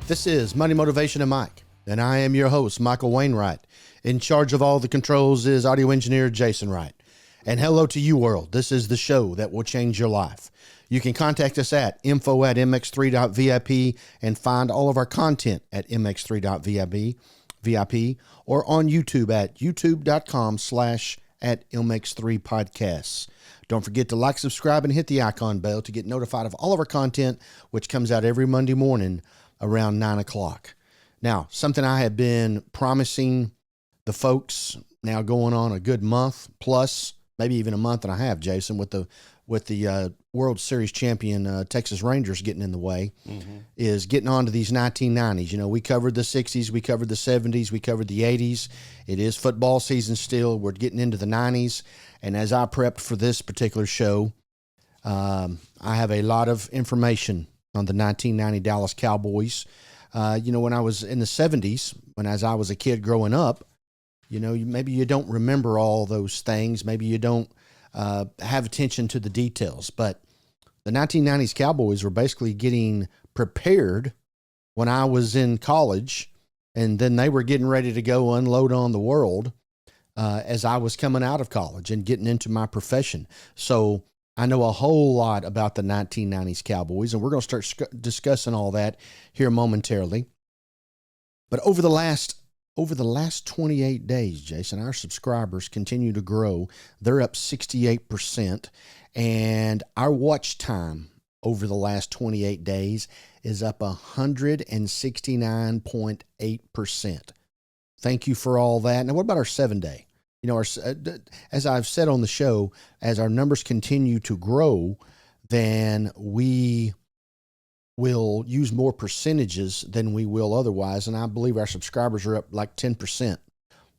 This is Money Motivation and Mike, and I am your host, Michael Wainwright. In charge of all the controls is audio engineer Jason Wright. And hello to you, world. This is the show that will change your life. You can contact us at info@mx3.vip and find all of our content at mx3.vip or on YouTube at youtube.com/@mx3podcasts. Don't forget to like, subscribe, and hit the icon bell to get notified of all of our content, which comes out every Monday morning around 9 o'clock. Now, something I have been promising the folks now going on a good month plus, maybe even a month and a half, Jason, with the World Series champion Texas Rangers getting in the way, is getting on to these 1990s. You know, we covered the 60s, we covered the 70s, we covered the 80s. It is football season still. We're getting into the 90s. And as I prepped for this particular show, I have a lot of information on the 1990 Dallas Cowboys. When I was in the 70s, as I was a kid growing up, maybe you don't remember all those things. Maybe you don't have attention to the details. But the 1990s Cowboys were basically getting prepared when I was in college, and then they were getting ready to go unload on the world as I was coming out of college and getting into my profession. So I know a whole lot about the 1990s Cowboys, and we're going to start discussing all that here momentarily. But over the last 28 days, Jason, our subscribers continue to grow. They're up 68%, and our watch time over the last 28 days is up 169.8%. Thank you for all that. Now, what about our 7-day? As I've said on the show, as our numbers continue to grow, then we will use more percentages than we will otherwise. And I believe our subscribers are up like 10%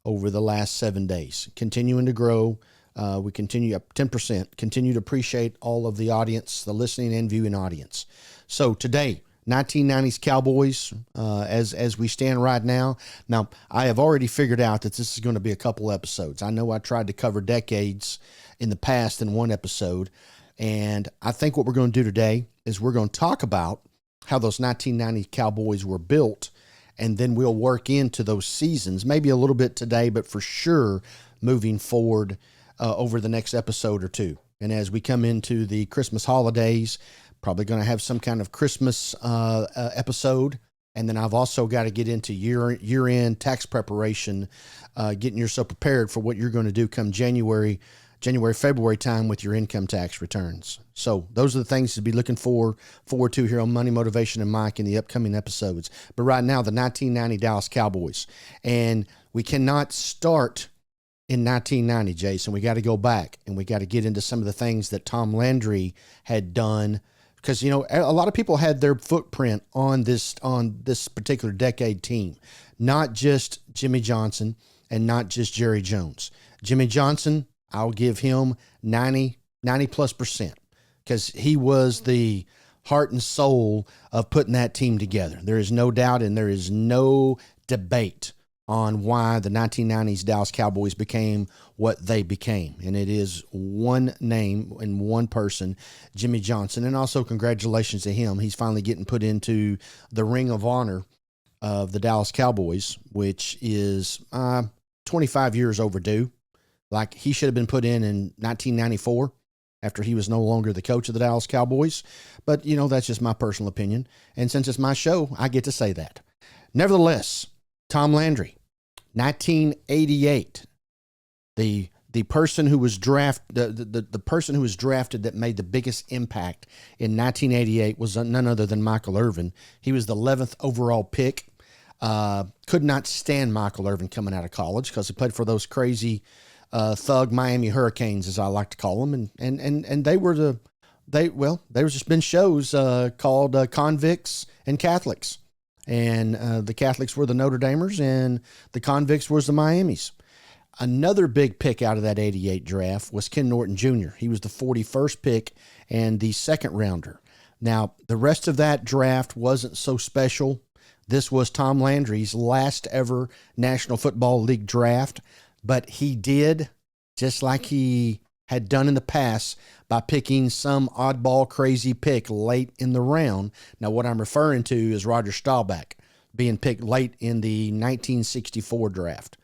over the last 7 days, continuing to grow. We continue up 10%, continue to appreciate all of the audience, the listening and viewing audience. So today, 1990s Cowboys, as we stand right now. Now, I have already figured out that this is going to be a couple episodes. I know I tried to cover decades in the past in one episode, and I think what we're going to do today is we're going to talk about how those 1990 Cowboys were built, and then we'll work into those seasons, maybe a little bit today, but for sure moving forward over the next episode or two. And as we come into the Christmas holidays, probably going to have some kind of Christmas episode. And then I've also got to get into year-end tax preparation, getting yourself prepared for what you're going to do come January, February time with your income tax returns. So those are the things to be looking forward to here on Money Motivation and Mike in the upcoming episodes. But right now, the 1990 Dallas Cowboys. And we cannot start in 1990, Jason. We got to go back, and we got to get into some of the things that Tom Landry had done. Because, a lot of people had their footprint on this particular decade team, not just Jimmy Johnson and not just Jerry Jones. Jimmy Johnson, I'll give him 90 plus percent, because he was the heart and soul of putting that team together. There is no doubt, and there is no debate on why the 1990s Dallas Cowboys became what they became. And it is one name and one person, Jimmy Johnson. And also congratulations to him. He's finally getting put into the Ring of Honor of the Dallas Cowboys, which is 25 years overdue. Like, he should have been put in 1994 after he was no longer the coach of the Dallas Cowboys. But, that's just my personal opinion. And since it's my show, I get to say that. Nevertheless, Tom Landry, 1988, the person who was the person who was drafted that made the biggest impact in 1988 was none other than Michael Irvin. He was the 11th overall pick. Could not stand Michael Irvin coming out of college because he played for those crazy thug Miami Hurricanes, as I like to call them, and there was just been shows called Convicts and Catholics. And the Catholics were the Notre Damers, and the Convicts was the Miamis. Another big pick out of that 88 draft was Ken Norton Jr. He was the 41st pick and the second rounder. Now, the rest of that draft wasn't so special. This was Tom Landry's last ever National Football League draft, but he did, just like he had done in the past, by picking some oddball crazy pick late in the round. Now, what I'm referring to is Roger Staubach. being picked late in the 1964 draft.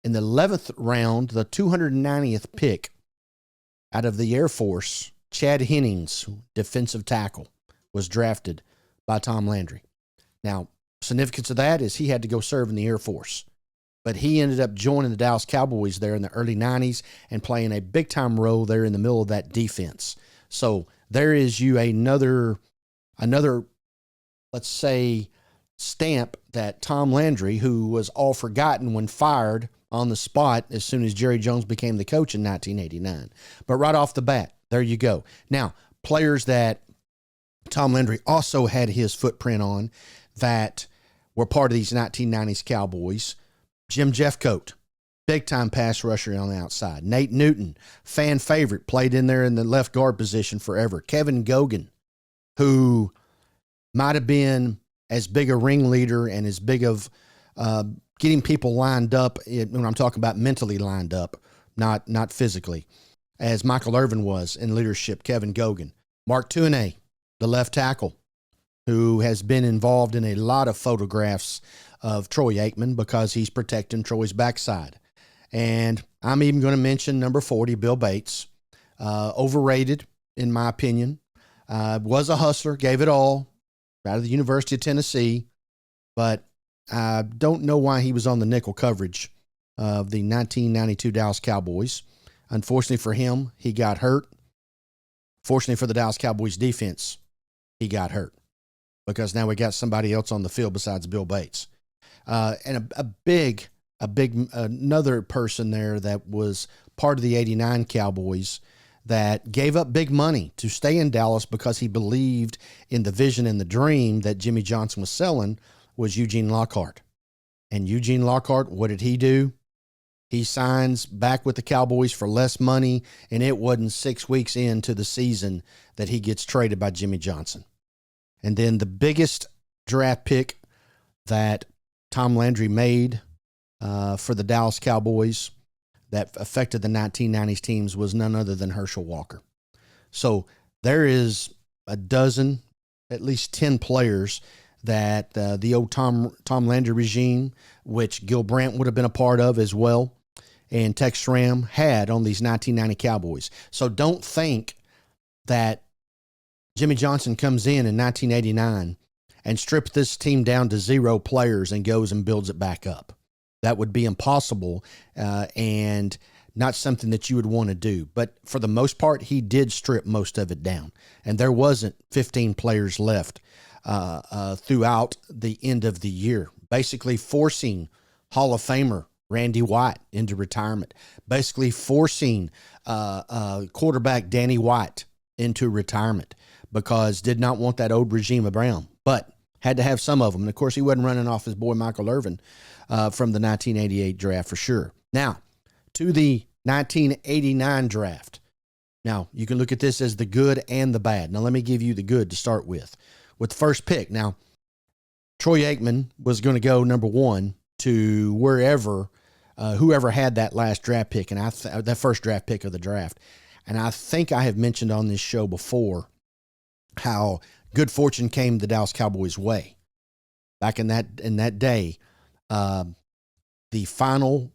In the 11th round, the 290th pick out of the Air Force, Chad Hennings, defensive tackle, was drafted by Tom Landry. Now, significance of that is he had to go serve in the Air Force, but he ended up joining the Dallas Cowboys there in the early 90s and playing a big-time role there in the middle of that defense. So there is you another, let's say, stamp that Tom Landry, who was all forgotten when fired on the spot as soon as Jerry Jones became the coach in 1989. But right off the bat, there you go. Now, players that Tom Landry also had his footprint on that were part of these 1990s Cowboys: Jim Jeffcoat, big-time pass rusher on the outside. Nate Newton, fan favorite, played in there in the left guard position forever. Kevin Gogan, who might have been as big a ringleader and as big of getting people lined up, when I'm talking about mentally lined up, not physically, as Michael Irvin was in leadership. Kevin Gogan. Mark Tuinei, the left tackle, who has been involved in a lot of photographs of Troy Aikman because he's protecting Troy's backside. And I'm even going to mention number 40, Bill Bates. Overrated, in my opinion. Was a hustler, gave it all, out of the University of Tennessee, but I don't know why he was on the nickel coverage of the 1992 Dallas Cowboys. Unfortunately for him, he got hurt. Fortunately for the Dallas Cowboys defense, he got hurt because now we got somebody else on the field besides Bill Bates. And another person there that was part of the 89 Cowboys that gave up big money to stay in Dallas because he believed in the vision and the dream that Jimmy Johnson was selling was Eugene Lockhart. And Eugene Lockhart, what did he do? He signs back with the Cowboys for less money, and it wasn't 6 weeks into the season that he gets traded by Jimmy Johnson. And then the biggest draft pick that Tom Landry made for the Dallas Cowboys that affected the 1990s teams was none other than Herschel Walker. So there is a dozen, at least 10 players that the old Tom Landry regime, which Gil Brandt would have been a part of as well, and Tex Schramm had on these 1990 Cowboys. So don't think that Jimmy Johnson comes in 1989 and strips this team down to 0 players and goes and builds it back up. That would be impossible and not something that you would want to do. But for the most part, he did strip most of it down. And there wasn't 15 players left throughout the end of the year, basically forcing Hall of Famer Randy White into retirement, basically forcing quarterback Danny White into retirement because did not want that old regime around, but had to have some of them. And, of course, he wasn't running off his boy Michael Irvin from the 1988 draft for sure. Now, to the 1989 draft. Now, you can look at this as the good and the bad. Now, let me give you the good to start with. With the first pick. Now, Troy Aikman was going to go number 1 to wherever, whoever had that last draft pick, and that first draft pick of the draft. And I think I have mentioned on this show before how good fortune came the Dallas Cowboys' way. Back in that day, the final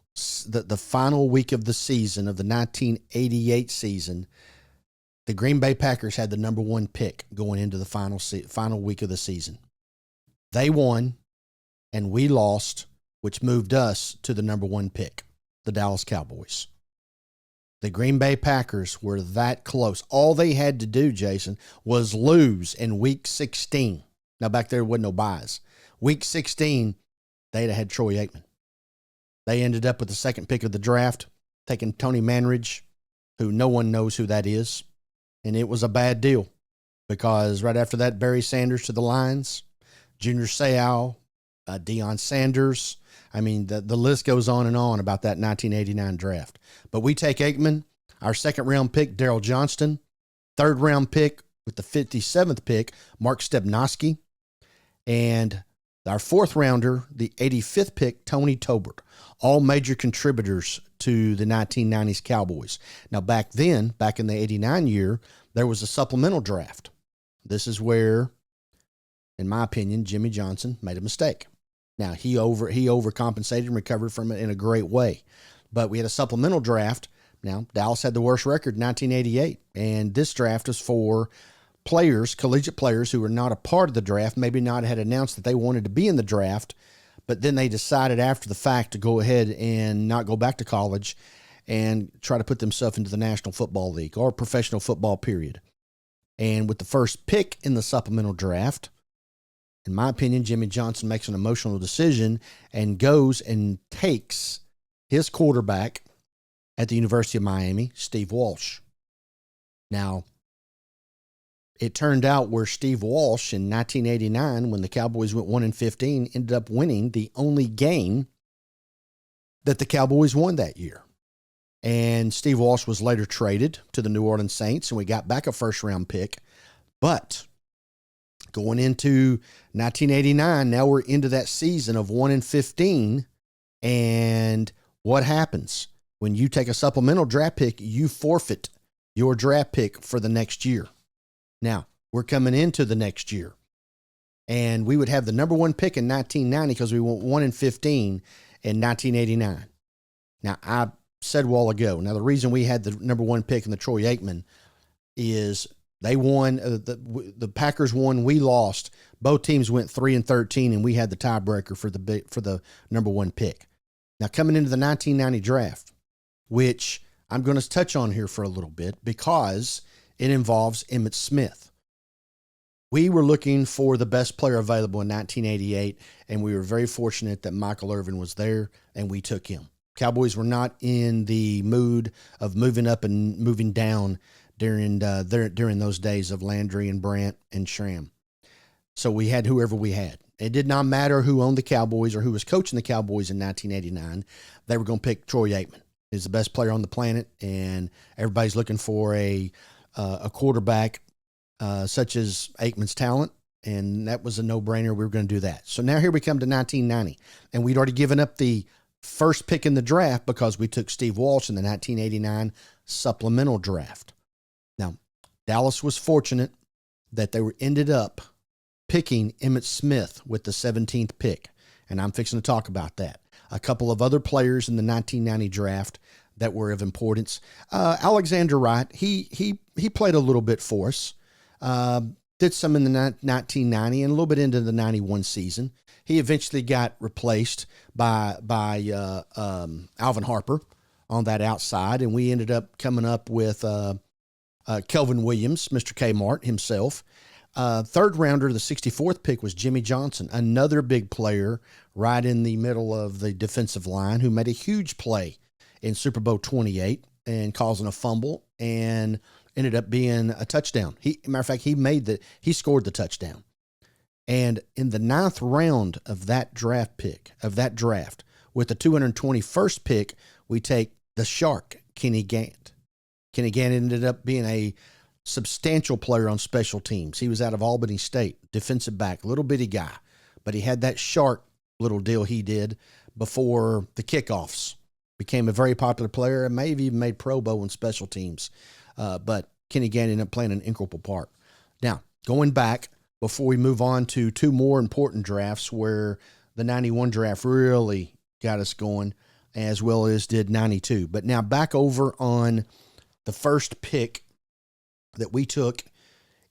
week of the season of the 1988 season, the Green Bay Packers had the number 1 pick going into the final week of the season. They won, and we lost, which moved us to the number 1 pick, the Dallas Cowboys. The Green Bay Packers were that close. All they had to do, Jason, was lose in Week 16. Now, back there wasn't no buys. Week 16, they'd have had Troy Aikman. They ended up with the second pick of the draft, taking Tony Manridge, who no one knows who that is. And it was a bad deal because right after that, Barry Sanders to the Lions, Junior Seau, Deion Sanders. I mean, the list goes on and on about that 1989 draft. But we take Aikman, our second-round pick, Daryl Johnston, third-round pick with the 57th pick, Mark Stepnoski, and our fourth-rounder, the 85th pick, Tony Tobert, all major contributors to the 1990s Cowboys. Now, back then, back in the 89 year, there was a supplemental draft. This is where, in my opinion, Jimmy Johnson made a mistake. Now, he overcompensated and recovered from it in a great way. But we had a supplemental draft. Now, Dallas had the worst record in 1988, and this draft is for players, collegiate players who were not a part of the draft, maybe not had announced that they wanted to be in the draft, but then they decided after the fact to go ahead and not go back to college and try to put themselves into the National Football League or professional football, period. And with the first pick in the supplemental draft, in my opinion, Jimmy Johnson makes an emotional decision and goes and takes his quarterback at the University of Miami, Steve Walsh. Now, it turned out where Steve Walsh in 1989, when the Cowboys went 1-15, ended up winning the only game that the Cowboys won that year. And Steve Walsh was later traded to the New Orleans Saints, and we got back a first-round pick. But going into 1989, now we're into that season of 1-15, and what happens? When you take a supplemental draft pick, you forfeit your draft pick for the next year. Now, we're coming into the next year, and we would have the number one pick in 1990 because we went 1-15 in 1989. Now, I said a while ago, now the reason we had the number one pick in the Troy Aikman is they won, the Packers won, we lost. Both teams went 3-13, and we had the tiebreaker for the number one pick. Now, coming into the 1990 draft, which I'm going to touch on here for a little bit because it involves Emmitt Smith. We were looking for the best player available in 1988, and we were very fortunate that Michael Irvin was there, and we took him. Cowboys were not in the mood of moving up and moving down during those days of Landry and Brandt and Schramm. So we had whoever we had. It did not matter who owned the Cowboys or who was coaching the Cowboys in 1989. They were going to pick Troy Aikman. He's the best player on the planet, and everybody's looking for a quarterback such as Aikman's talent, and that was a no-brainer. We were going to do that. So now here we come to 1990, and we'd already given up the first pick in the draft because we took Steve Walsh in the 1989 supplemental draft. Now, Dallas was fortunate that they ended up picking Emmitt Smith with the 17th pick, and I'm fixing to talk about that. A couple of other players in the 1990 draft that were of importance. Alexander Wright, he played a little bit for us. Did some in the 1990 and a little bit into the 91 season. He eventually got replaced by Alvin Harper on that outside, and we ended up coming up with Kelvin Williams, Mr. Kmart himself. Third rounder, the 64th pick, was Jimmy Johnson, another big player right in the middle of the defensive line who made a huge play in Super Bowl 28 and causing a fumble and ended up being a touchdown. Matter of fact, he scored the touchdown. And in the 9th round of that draft, with the 221st pick, we take the Shark, Kenny Gant. Kenny Gant ended up being a substantial player on special teams. He was out of Albany State, defensive back, little bitty guy, but he had that shark little deal he did before the kickoffs. Became a very popular player and may have even made Pro Bowl in special teams. But Kenny Gant ended up playing an integral part. Now, going back, before we move on to two more important drafts where the 91 draft really got us going, as well as did 92. But now back over on the first pick that we took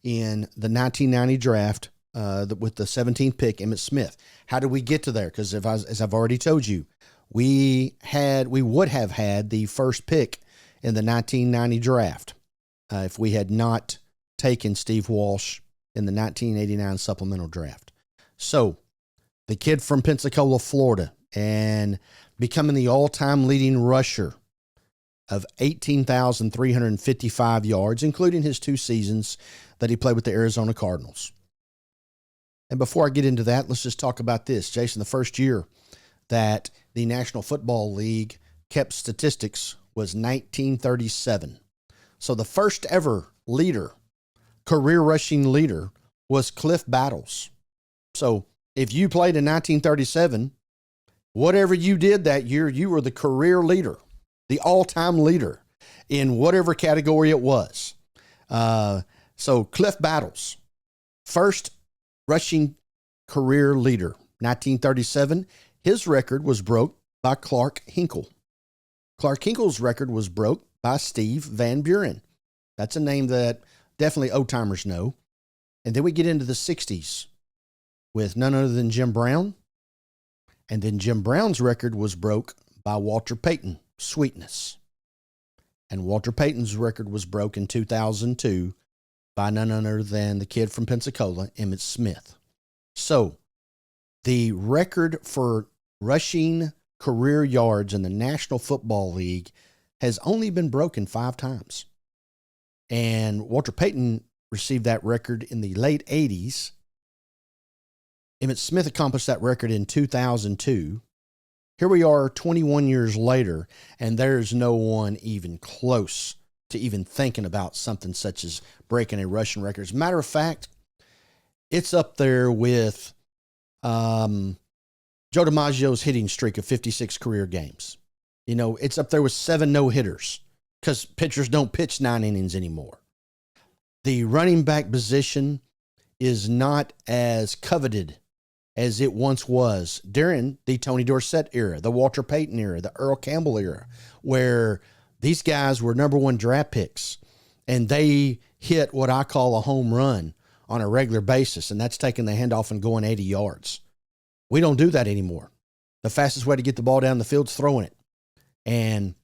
in the 1990 draft with the 17th pick, Emmitt Smith. How did we get to there? Because as I've already told you, we would have had the first pick in the 1990 draft if we had not taken Steve Walsh in the 1989 supplemental draft. So the kid from Pensacola, Florida, and becoming the all-time leading rusher of 18,355 yards, including his 2 seasons that he played with the Arizona Cardinals. And before I get into that, let's just talk about this. Jason, the first year that the National Football League kept statistics was 1937. So the first ever career rushing leader, was Cliff Battles. So if you played in 1937, whatever you did that year, you were the career leader, the all-time leader in whatever category it was. So Cliff Battles, first rushing career leader. 1937, his record was broke by Clark Hinkle. Clark Hinkle's record was broke by Steve Van Buren. That's a name that definitely old-timers know. And then we get into the 60s with none other than Jim Brown. And then Jim Brown's record was broke by Walter Payton, Sweetness. And Walter Payton's record was broke in 2002 by none other than the kid from Pensacola, Emmitt Smith. So the record for rushing career yards in the National Football League has only been broken 5 times. And Walter Payton received that record in the late 80s. Emmitt Smith accomplished that record in 2002. Here we are 21 years later, and there's no one even close to even thinking about something such as breaking a rushing record. As a matter of fact, it's up there with Joe DiMaggio's hitting streak of 56 career games. You know, it's up there with 7 no-hitters because pitchers don't pitch 9 innings anymore. The running back position is not as coveted as it once was during the Tony Dorsett era, the Walter Payton era, the Earl Campbell era, where these guys were number 1 draft picks and they hit what I call a home run on a regular basis, and that's taking the handoff and going 80 yards. We don't do that anymore. The fastest way to get the ball down the field is throwing it. And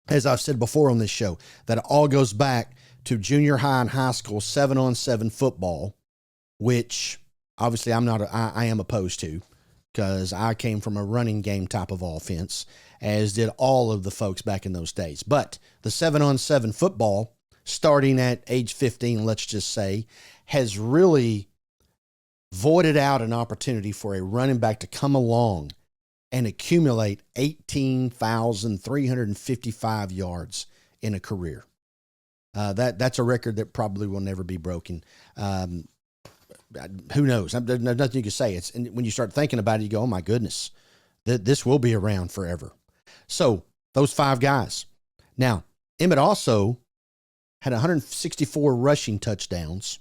as I've said before on this show, that all goes back to junior high and high school 7-on-7 football, which obviously I am opposed to because I came from a running game type of offense, as did all of the folks back in those days. But the 7-on-7 football, starting at age 15, let's just say, has really voided out an opportunity for a running back to come along and accumulate 18,355 yards in a career. That's a record that probably will never be broken. Who knows? There's nothing you can say. And when you start thinking about it, you go, oh my goodness, this will be around forever. So those 5 guys. Now, Emmitt also had 164 rushing touchdowns,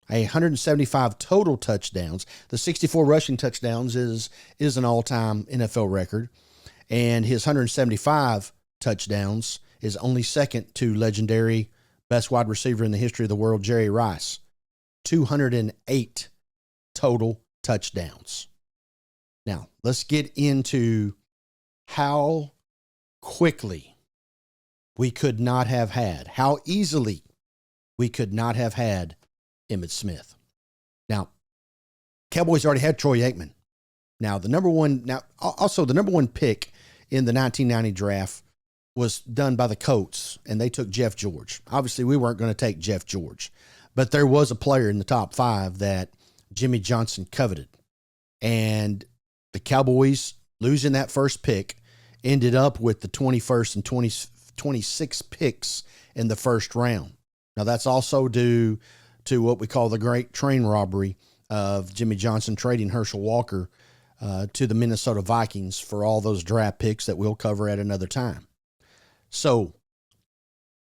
175 total touchdowns. The 64 rushing touchdowns is an all-time NFL record, and his 175 touchdowns is only second to legendary best wide receiver in the history of the world, Jerry Rice. 208 total touchdowns. Now, let's get into how quickly we could not have had, how easily we could not have had Emmitt Smith. Now, Cowboys already had Troy Aikman. Now, the number one pick in the 1990 draft was done by the Colts, and they took Jeff George. Obviously, we weren't going to take Jeff George, but there was a player in the top 5 that Jimmy Johnson coveted. And the Cowboys, losing that first pick, ended up with the 21st and 26th picks in the first round. Now, that's also due to what we call the great train robbery of Jimmy Johnson trading Herschel Walker to the Minnesota Vikings for all those draft picks that we'll cover at another time. So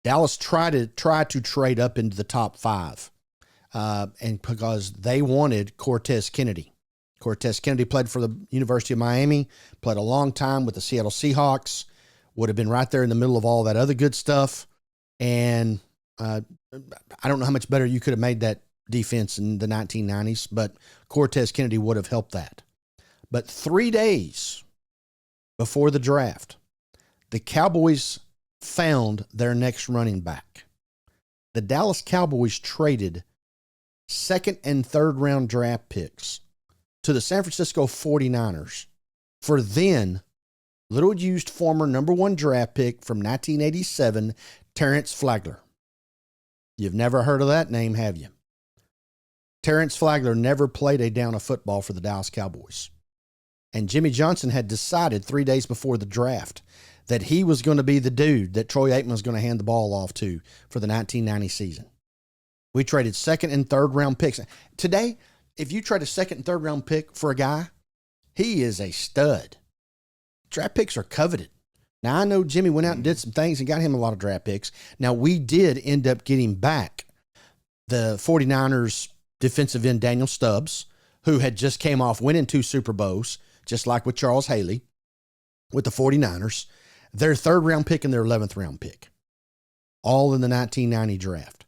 Dallas tried to trade up into the top 5, and because they wanted Cortez Kennedy. Cortez Kennedy played for the University of Miami, played a long time with the Seattle Seahawks, would have been right there in the middle of all that other good stuff, and I don't know how much better you could have made that defense in the 1990s, but Cortez Kennedy would have helped that. But 3 days before the draft, the Cowboys found their next running back. The Dallas Cowboys traded 2nd and 3rd round draft picks to the San Francisco 49ers for then little used former number 1 draft pick from 1987, Terrence Flagler. You've never heard of that name, have you? Terrence Flagler never played a down of football for the Dallas Cowboys. And Jimmy Johnson had decided 3 days before the draft that he was going to be the dude that Troy Aikman was going to hand the ball off to for the 1990 season. We traded 2nd and 3rd round picks. Today, if you trade a 2nd and 3rd round pick for a guy, he is a stud. Draft picks are coveted. Now, I know Jimmy went out and did some things and got him a lot of draft picks. Now, we did end up getting back the 49ers defensive end Daniel Stubbs, who had just came off winning 2 Super Bowls, just like with Charles Haley, with the 49ers, their 3rd round pick and their 11th round pick, all in the 1990 draft.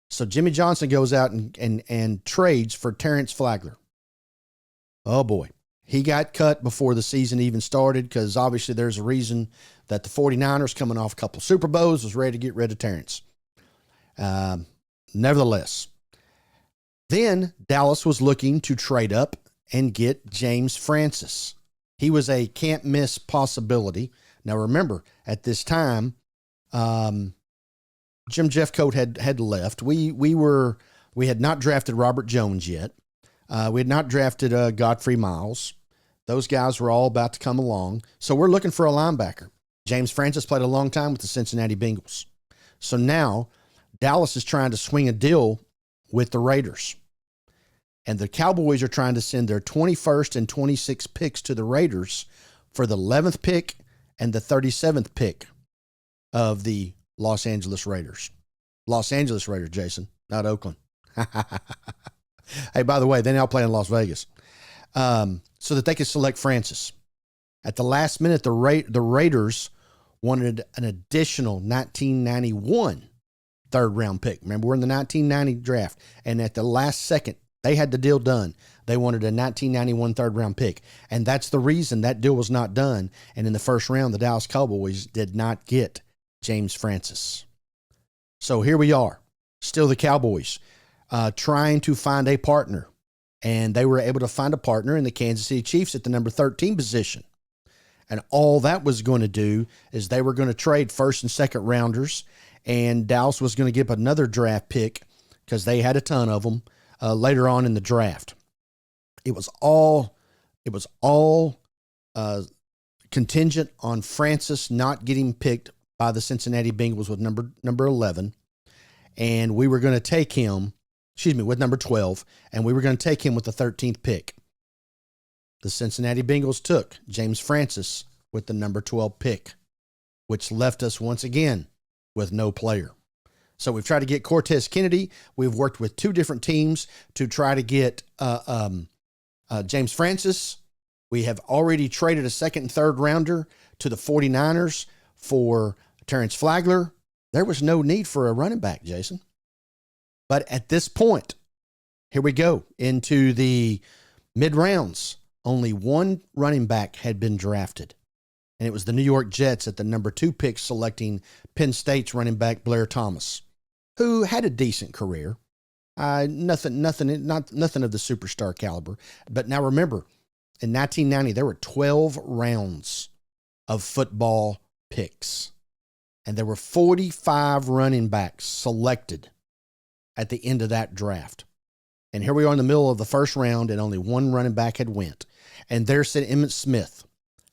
So Jimmy Johnson goes out and trades for Terrence Flagler. Oh boy. He got cut before the season even started because obviously there's a reason that the 49ers, coming off a couple Super Bowls, was ready to get rid of Terrence. Nevertheless, then Dallas was looking to trade up and get James Francis. He was a can't-miss possibility. Now remember, at this time, Jim Jeffcoat had left. We had not drafted Robert Jones yet. We had not drafted Godfrey Miles. Those guys were all about to come along. So we're looking for a linebacker. James Francis played a long time with the Cincinnati Bengals. So now Dallas is trying to swing a deal with the Raiders. And the Cowboys are trying to send their 21st and 26th picks to the Raiders for the 11th pick and the 37th pick of the Los Angeles Raiders. Los Angeles Raiders, Jason, not Oakland. Hey, by the way, they now play in Las Vegas. So that they could select Francis. At the last minute, the Raiders wanted an additional 1991 3rd round pick. Remember, we're in the 1990 draft. And at the last second, they had the deal done. They wanted a 1991 3rd round pick. And that's the reason that deal was not done. And in the first round, the Dallas Cowboys did not get James Francis. So here we are, still the Cowboys, trying to find a partner. And they were able to find a partner in the Kansas City Chiefs at the number 13 position. And all that was going to do is they were going to trade 1st and 2nd rounders, and Dallas was going to give another draft pick because they had a ton of them later on in the draft. It was all contingent on Francis not getting picked by the Cincinnati Bengals with number 11, and we were going to take him, with number 12, and we were going to take him with the 13th pick. The Cincinnati Bengals took James Francis with the number 12 pick, which left us once again with no player. So we've tried to get Cortez Kennedy. We've worked with 2 different teams to try to get James Francis. We have already traded a 2nd and 3rd rounder to the 49ers for Terrence Flagler. There was no need for a running back, Jason. But at this point, here we go into the mid-rounds. Only 1 running back had been drafted, and it was the New York Jets at the number 2 pick selecting Penn State's running back Blair Thomas, who had a decent career. Nothing of the superstar caliber. But now remember, in 1990, there were 12 rounds of football picks, and there were 45 running backs selected at the end of that draft. And here we are in the middle of the first round, and only 1 running back had went. And there sat Emmitt Smith,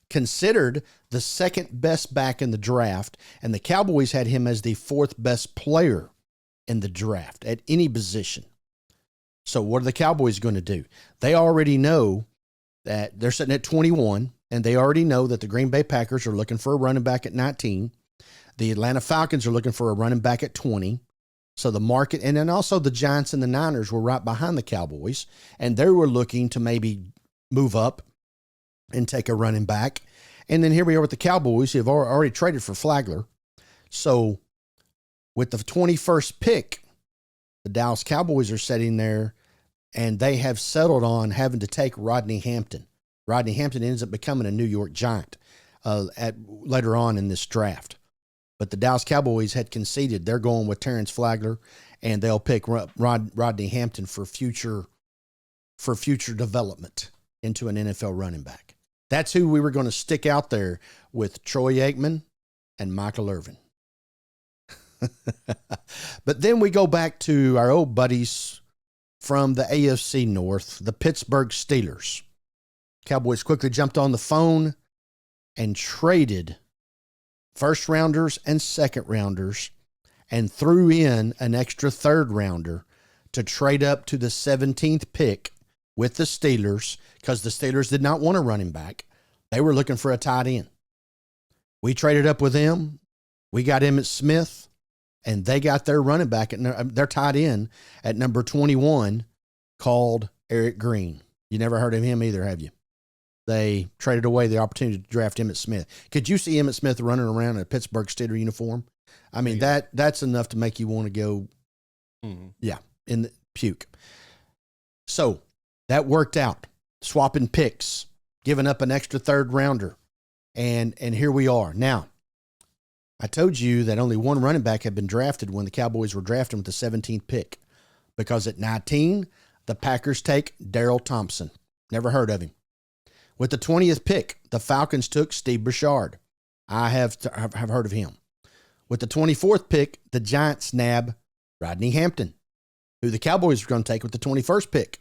considered the 2nd best back in the draft, and the Cowboys had him as the 4th best player in the draft at any position. So what are the Cowboys going to do? They already know that they're sitting at 21, and they already know that the Green Bay Packers are looking for a running back at 19. The Atlanta Falcons are looking for a running back at 20. So the market, and then also the Giants and the Niners were right behind the Cowboys, and they were looking to maybe move up and take a running back. And then here we are with the Cowboys, who have already traded for Flagler. So with the 21st pick, the Dallas Cowboys are sitting there, and they have settled on having to take Rodney Hampton. Rodney Hampton ends up becoming a New York Giant later on in this draft. But the Dallas Cowboys had conceded they're going with Terrence Flagler, and they'll pick Rodney Hampton for future development into an NFL running back. That's who we were going to stick out there with Troy Aikman and Michael Irvin. But then we go back to our old buddies from the AFC North, the Pittsburgh Steelers. Cowboys quickly jumped on the phone and traded 1st rounders and 2nd rounders and threw in an extra 3rd rounder to trade up to the 17th pick with the Steelers, because the Steelers did not want a running back. They were looking for a tight end. We traded up with them. We got Emmitt Smith, and they got their running back, their tight end at number 21, called Eric Green. You never heard of him either, have you? They traded away the opportunity to draft Emmitt Smith. Could you see Emmitt Smith running around in a Pittsburgh Steelers uniform? I mean, that's enough to make you want to go, in the puke. So that worked out. Swapping picks, giving up an extra third rounder. And here we are. Now, I told you that only one running back had been drafted when the Cowboys were drafting with the 17th pick. Because at 19, the Packers take Darrell Thompson. Never heard of him. With the 20th pick, the Falcons took Steve Burchard. I have heard of him. With the 24th pick, the Giants nab Rodney Hampton, who the Cowboys were going to take with the 21st pick.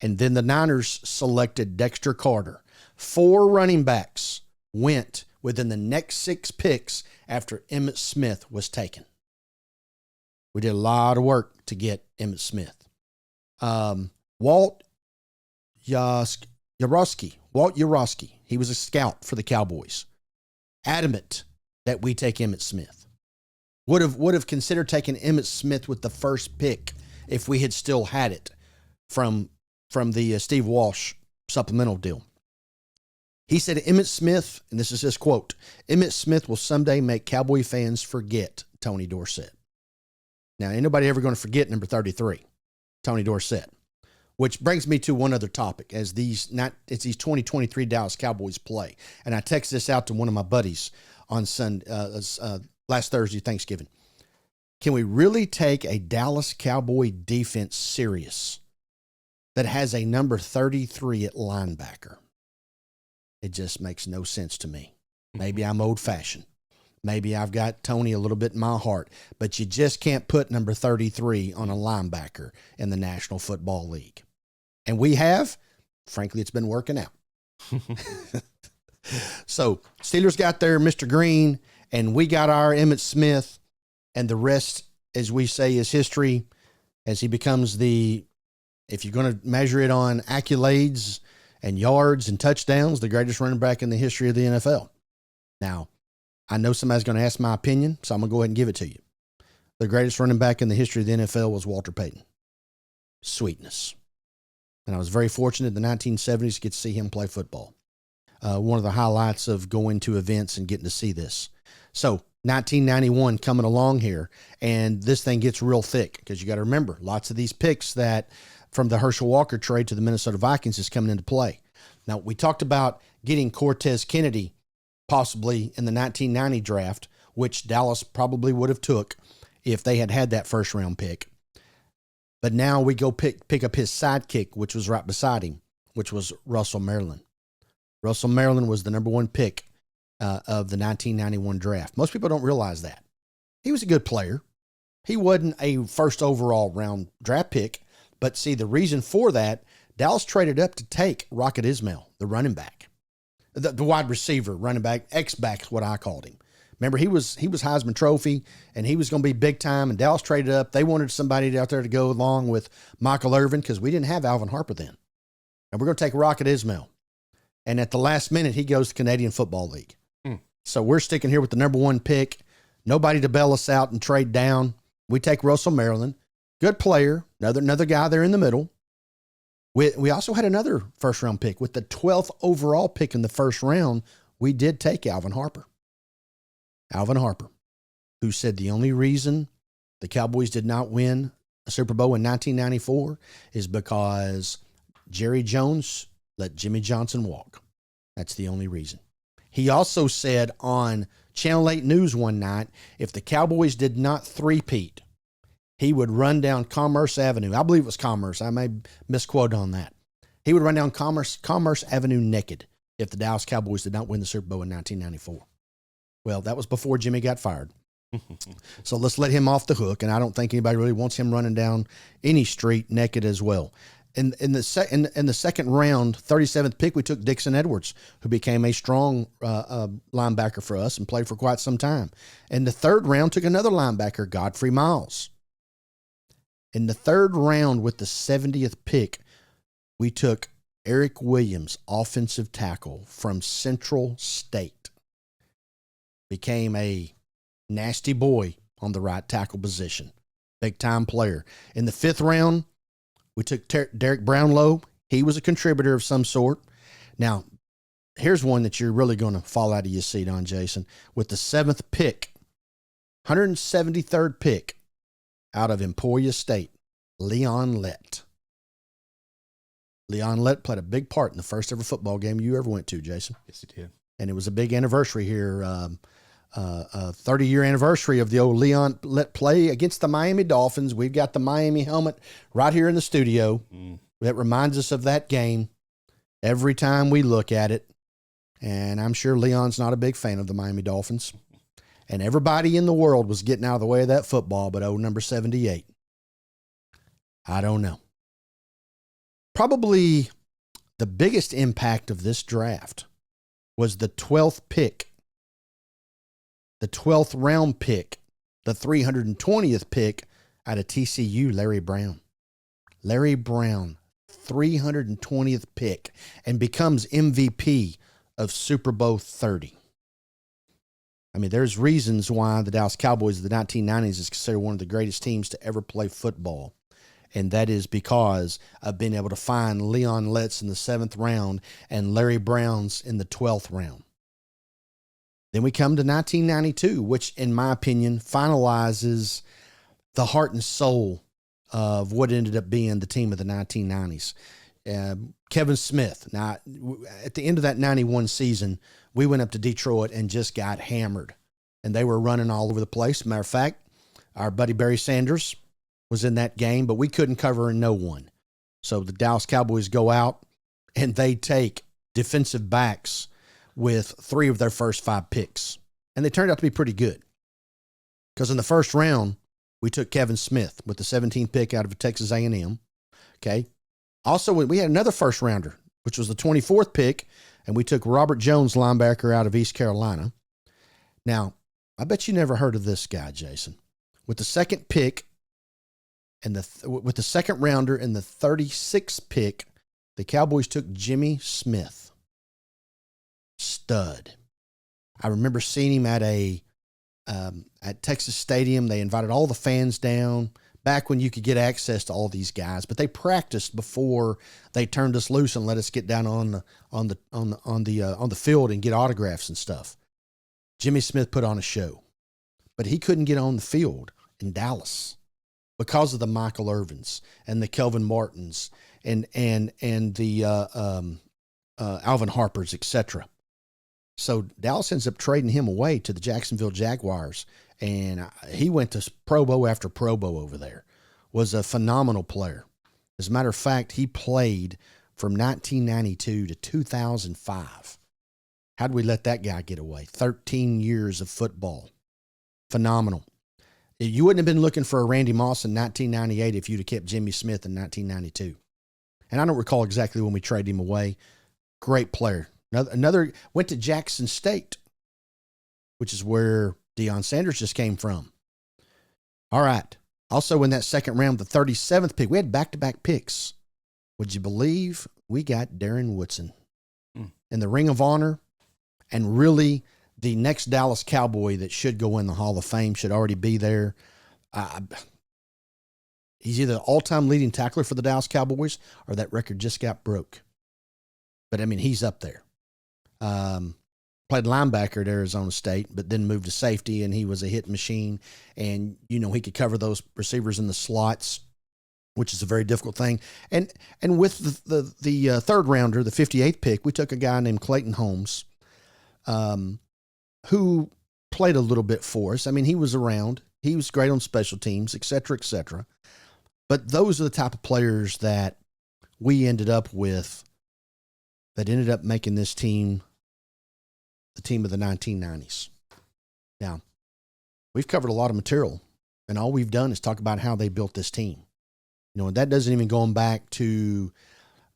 And then the Niners selected Dexter Carter. 4 running backs went within the next 6 picks after Emmitt Smith was taken. We did a lot of work to get Emmitt Smith. Walt Yarosky, he was a scout for the Cowboys. Adamant that we take Emmitt Smith. Would have considered taking Emmitt Smith with the first pick if we had still had it from the Steve Walsh supplemental deal. He said Emmitt Smith, and this is his quote, Emmitt Smith will someday make Cowboy fans forget Tony Dorsett. Now, ain't nobody ever going to forget number 33, Tony Dorsett. Which brings me to one other topic, as these 2023 Dallas Cowboys play. And I texted this out to one of my buddies on last Thursday, Thanksgiving. Can we really take a Dallas Cowboy defense serious that has a number 33 at linebacker? It just makes no sense to me. Maybe I'm old-fashioned. Maybe I've got Tony a little bit in my heart, but you just can't put number 33 on a linebacker in the National Football League. And we have, frankly, it's been working out. So Steelers got their Mr. Green, and we got our Emmitt Smith, and the rest, as we say, is history as he becomes if you're going to measure it on accolades and yards and touchdowns, the greatest running back in the history of the NFL. Now, I know somebody's going to ask my opinion, so I'm going to go ahead and give it to you. The greatest running back in the history of the NFL was Walter Payton. Sweetness. And I was very fortunate in the 1970s to get to see him play football. One of the highlights of going to events and getting to see this. So 1991 coming along here, and this thing gets real thick because you got to remember, lots of these picks that from the Herschel Walker trade to the Minnesota Vikings is coming into play. Now, we talked about getting Cortez Kennedy possibly in the 1990 draft, which Dallas probably would have took if they had that first round pick. But now we go pick up his sidekick, which was right beside him, which was Russell Maryland. Russell Maryland was the number 1 pick of the 1991 draft. Most people don't realize that. He was a good player. He wasn't a first overall round draft pick, but see, the reason for that, Dallas traded up to take Rocket Ismail, the running back. The wide receiver, running back, X-back is what I called him. Remember, he was Heisman Trophy, and he was going to be big time, and Dallas traded up. They wanted somebody out there to go along with Michael Irvin because we didn't have Alvin Harper then. And we're going to take Rocket Ismail. And at the last minute, he goes to the Canadian Football League. So we're sticking here with the number 1 pick. Nobody to bail us out and trade down. We take Russell Maryland. Good player. Another guy there in the middle. We also had another first-round pick. With the 12th overall pick in the first round, we did take Alvin Harper. Alvin Harper, who said the only reason the Cowboys did not win a Super Bowl in 1994 is because Jerry Jones let Jimmy Johnson walk. That's the only reason. He also said on Channel 8 News one night, if the Cowboys did not three-peat, he would run down Commerce Avenue. I believe it was Commerce. I may misquote on that. He would run down Commerce Avenue naked if the Dallas Cowboys did not win the Super Bowl in 1994. Well, that was before Jimmy got fired. So let's let him off the hook, and I don't think anybody really wants him running down any street naked as well. In the second round, 37th pick, we took Dixon Edwards, who became a strong linebacker for us and played for quite some time. In the third round, took another linebacker, Godfrey Miles. In the third round, with the 70th pick, we took Eric Williams, offensive tackle from Central State. Became a nasty boy on the right tackle position. Big-time player. In the fifth round, we took Derek Brownlow. He was a contributor of some sort. Now, here's one that you're really going to fall out of your seat on, Jason. With the 7th pick, 173rd pick out of Emporia State, Leon Lett. Leon Lett played a big part in the first ever football game you ever went to, Jason. Yes, he did. And it was a big anniversary here, 30-year anniversary of the old Leon Lett play against the Miami Dolphins. We've got the Miami helmet right here in the studio. That reminds us of that game every time we look at it. And I'm sure Leon's not a big fan of the Miami Dolphins. And everybody in the world was getting out of the way of that football, but number 78. I don't know. Probably the biggest impact of this draft was the 12th pick, the 12th round pick, the 320th pick out of TCU, Larry Brown. Larry Brown, 320th pick, and becomes MVP of Super Bowl 30. I mean, there's reasons why the Dallas Cowboys of the 1990s is considered one of the greatest teams to ever play football. And that is because of being able to find Leon Letts in the 7th round and Larry Brown's in the 12th round. Then we come to 1992, which, in my opinion, finalizes the heart and soul of what ended up being the team of the 1990s. Kevin Smith. Now, at the end of that 91 season, we went up to Detroit and just got hammered. And they were running all over the place. Matter of fact, our buddy Barry Sanders was in that game, but we couldn't cover no one. So the Dallas Cowboys go out and they take defensive backs with 3 of their first 5 picks. And they turned out to be pretty good. Because in the first round, we took Kevin Smith with the 17th pick out of Texas A&M. Okay. Also, we had another first rounder, which was the 24th pick, and we took Robert Jones, linebacker out of East Carolina. Now, I bet you never heard of this guy, Jason. With the 2nd pick and with the 2nd rounder and the 36th pick, the Cowboys took Jimmy Smith. Stud. I remember seeing him at Texas Stadium. They invited all the fans down back when you could get access to all these guys, but they practiced before they turned us loose and let us get down on the field and get autographs and stuff. Jimmy Smith put on a show, but he couldn't get on the field in Dallas because of the Michael Irvins and the Kelvin Martins and the Alvin Harpers, etc. So Dallas ends up trading him away to the Jacksonville Jaguars, and he went to Pro Bowl after Pro Bowl over there. Was a phenomenal player. As a matter of fact, he played from 1992 to 2005. How did we let that guy get away? 13 years of football. Phenomenal. You wouldn't have been looking for a Randy Moss in 1998 if you'd have kept Jimmy Smith in 1992. And I don't recall exactly when we traded him away. Great player. Another went to Jackson State, which is where Deion Sanders just came from. All right. Also in that 2nd round, the 37th pick, we had back-to-back picks. Would you believe we got Darren Woodson in the Ring of Honor, and really the next Dallas Cowboy that should go in the Hall of Fame, should already be there. He's either the all-time leading tackler for the Dallas Cowboys or that record just got broke. But, I mean, he's up there. Played linebacker at Arizona State, but then moved to safety, and he was a hit machine. And, he could cover those receivers in the slots, which is a very difficult thing. And with the 3rd rounder, the 58th pick, we took a guy named Clayton Holmes, who played a little bit for us. I mean, he was around. He was great on special teams, et cetera, et cetera. But those are the type of players that we ended up with that ended up making this team the team of the 1990s. Now, we've covered a lot of material, and all we've done is talk about how they built this team. And that doesn't even go back to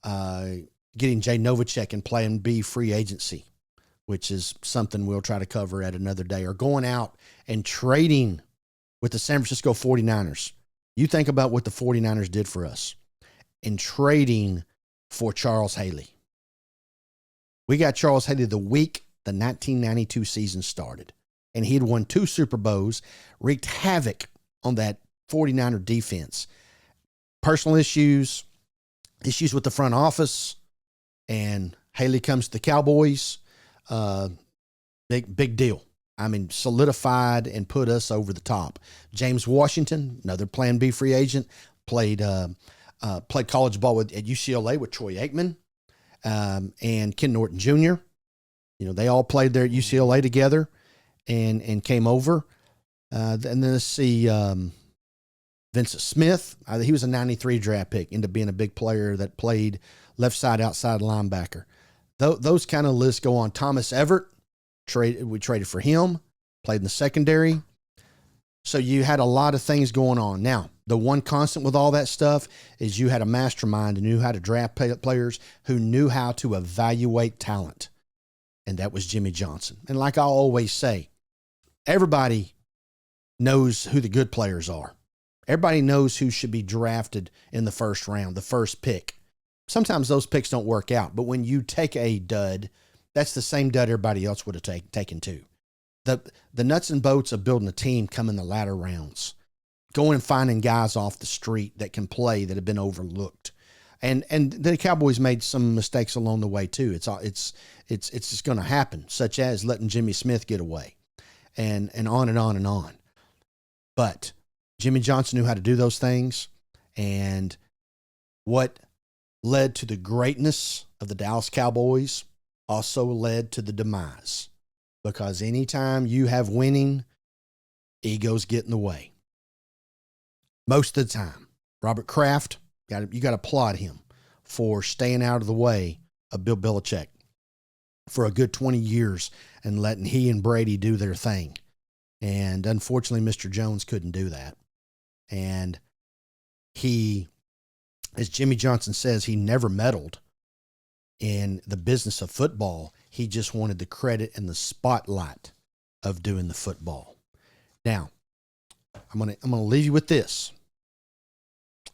getting Jay Novacek and Plan B free agency, which is something we'll try to cover at another day, or going out and trading with the San Francisco 49ers. You think about what the 49ers did for us in trading for Charles Haley. We got Charles Haley the week the 1992 season started, and he had won 2 Super Bowls, wreaked havoc on that 49er defense. Personal issues, issues with the front office, and Haley comes to the Cowboys. Big deal. I mean, solidified and put us over the top. James Washington, another Plan B free agent, played college ball at UCLA with Troy Aikman and Ken Norton Jr. They all played there at UCLA together and came over. And then let's see, Vincent Smith. He was a 93 draft pick, ended up being a big player that played left side, outside linebacker. Those kind of lists go on. Thomas Everett, we traded for him, played in the secondary. So you had a lot of things going on. Now, the one constant with all that stuff is you had a mastermind who knew how to draft players, who knew how to evaluate talent. And that was Jimmy Johnson. And like I always say, everybody knows who the good players are. Everybody knows who should be drafted in the first round, the first pick. Sometimes those picks don't work out, but when you take a dud, that's the same dud everybody else would have taken too. The nuts and bolts of building a team come in the latter rounds. Going and finding guys off the street that can play, that have been overlooked. And the Cowboys made some mistakes along the way too. It's just going to happen, such as letting Jimmy Smith get away and on and on and on. But Jimmy Johnson knew how to do those things, and what led to the greatness of the Dallas Cowboys also led to the demise, because anytime you have winning, egos get in the way. Most of the time. Robert Kraft, you got to applaud him for staying out of the way of Bill Belichick for a good 20 years and letting he and Brady do their thing. And unfortunately, Mr. Jones couldn't do that. And he, as Jimmy Johnson says, he never meddled in the business of football. He just wanted the credit and the spotlight of doing the football. Now, I'm gonna leave you with this.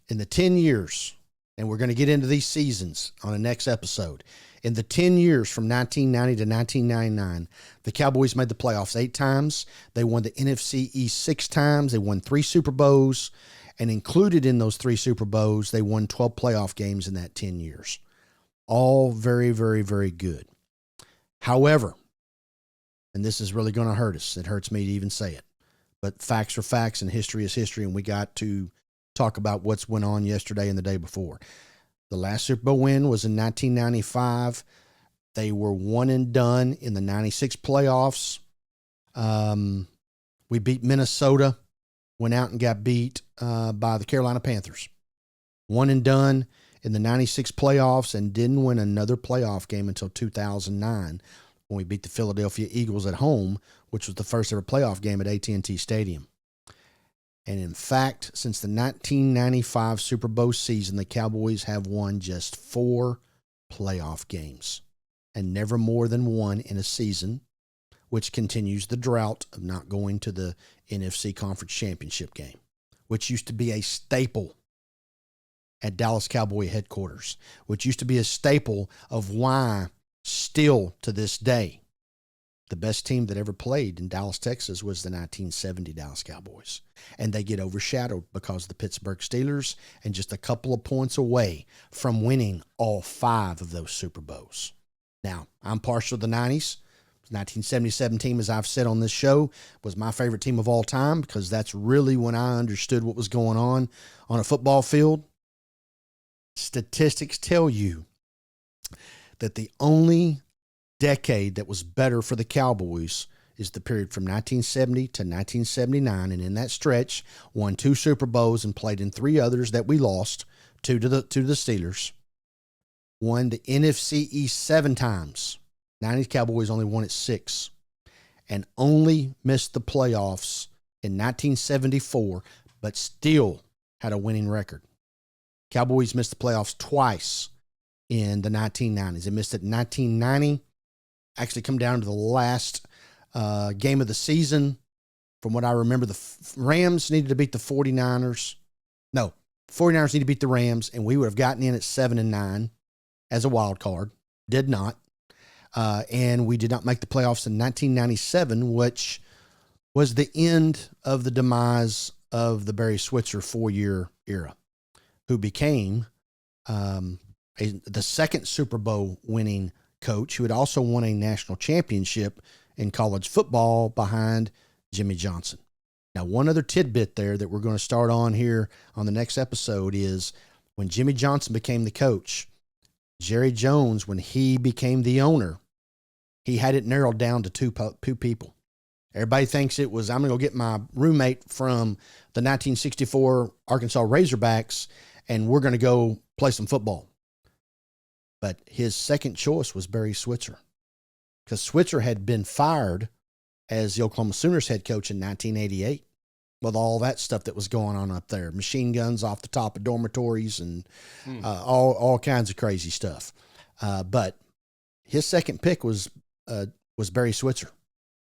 In the 10 years, and we're going to get into these seasons on the next episode. In the 10 years from 1990 to 1999, the Cowboys made the playoffs 8 times. They won the NFC East 6 times. They won 3 Super Bowls. And included in those 3 Super Bowls, they won 12 playoff games in that 10 years. All very, very, very good. However, and this is really going to hurt us. It hurts me to even say it. But facts are facts and history is history, and we got to talk about what's went on yesterday and the day before. The last Super Bowl win was in 1995. They were one and done in the 96 playoffs. We beat Minnesota, went out and got beat by the Carolina Panthers. One and done in the 96 playoffs, and didn't win another playoff game until 2009 when we beat the Philadelphia Eagles at home, which was the first ever playoff game at AT&T Stadium. And in fact, since the 1995 Super Bowl season, the Cowboys have won just 4 playoff games, and never more than 1 in a season, which continues the drought of not going to the NFC Conference Championship game, which used to be a staple at Dallas Cowboy headquarters, which used to be a staple of why still to this day, the best team that ever played in Dallas, Texas was the 1970 Dallas Cowboys. And they get overshadowed because of the Pittsburgh Steelers, and just a couple of points away from winning all 5 of those Super Bowls. Now, I'm partial to the 90s. The 1977 team, as I've said on this show, was my favorite team of all time, because that's really when I understood what was going on a football field. Statistics tell you that the only decade that was better for the Cowboys is the period from 1970 to 1979, and in that stretch won 2 Super Bowls and played in 3 others that we lost, 2 to the Steelers. Won the NFC East 7 times. 90s Cowboys only won it 6, and only missed the playoffs in 1974, but still had a winning record. Cowboys missed the playoffs twice in the 1990s. They missed it in 1990. Actually come down to the last game of the season. From what I remember, the Rams needed to beat the 49ers. No, 49ers needed to beat the Rams, and we would have gotten in at 7-9 as a wild card. Did not. And we did not make the playoffs in 1997, which was the end of the demise of the Barry Switzer 4-year era, who became the second Super Bowl winning coach who had also won a national championship in college football behind Jimmy Johnson. Now, one other tidbit there that we're going to start on here on the next episode is when Jimmy Johnson became the coach, Jerry Jones, when he became the owner, he had it narrowed down to two people. Everybody thinks it was, I'm going to go get my roommate from the 1964 Arkansas Razorbacks, and we're going to go play some football. But his second choice was Barry Switzer, because Switzer had been fired as the Oklahoma Sooners head coach in 1988 with all that stuff that was going on up there. Machine guns off the top of dormitories and all kinds of crazy stuff. But his second pick was Barry Switzer,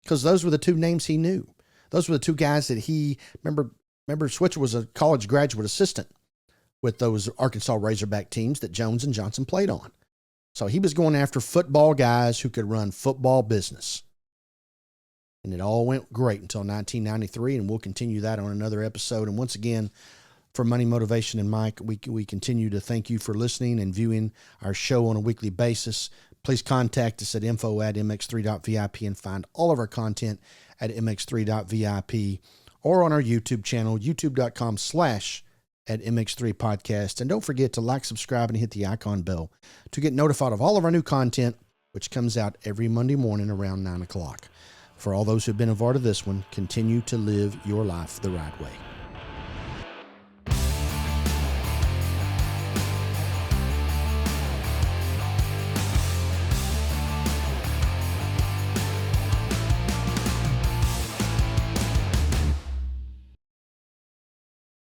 because those were the two names he knew. Those were the two guys that he remember Switzer was a college graduate assistant with those Arkansas Razorback teams that Jones and Johnson played on. So he was going after football guys who could run football business. And it all went great until 1993, and we'll continue that on another episode. And once again, for Money, Motivation, and Mike, we continue to thank you for listening and viewing our show on a weekly basis. Please contact us at info@mx3.vip and find all of our content at mx3.vip or on our YouTube channel, youtube.com/@mx3podcast. And don't forget to like, subscribe, and hit the icon bell to get notified of all of our new content, which comes out every Monday morning around 9 o'clock. For all those who've been a part of this one, continue to live your life the right way.